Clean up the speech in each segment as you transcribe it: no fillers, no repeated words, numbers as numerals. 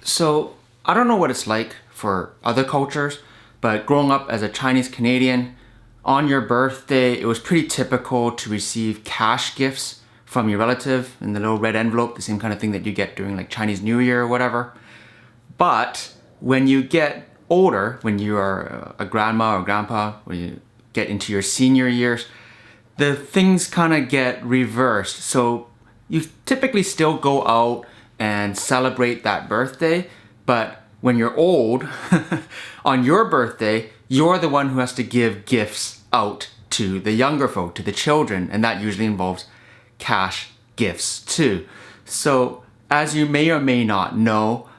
So I don't know what it's like for other cultures, but growing up as a Chinese Canadian, on your birthday, it was pretty typical to receive cash gifts from your relative in the little red envelope, the same kind of thing that you get during like Chinese New Year or whatever. But when you get older, when you are a grandma or grandpa, when you get into your senior years, the things kind of get reversed. So you typically still go out and celebrate that birthday, but when you're old, on your birthday, you're the one who has to give gifts out to the younger folk, to the children, and that usually involves cash gifts too. So as you may or may not know,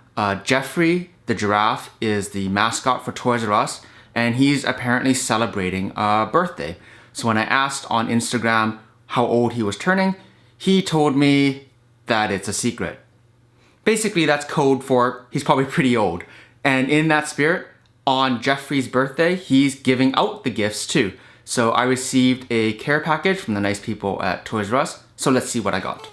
Geoffrey the giraffe is the mascot for Toys R Us, and he's apparently celebrating a birthday. So when I asked on Instagram how old he was turning, he told me that it's a secret. Basically, that's code for he's probably pretty old. And in that spirit, on Geoffrey's birthday, he's giving out the gifts too. So I received a care package from the nice people at Toys R Us. So let's see what I got.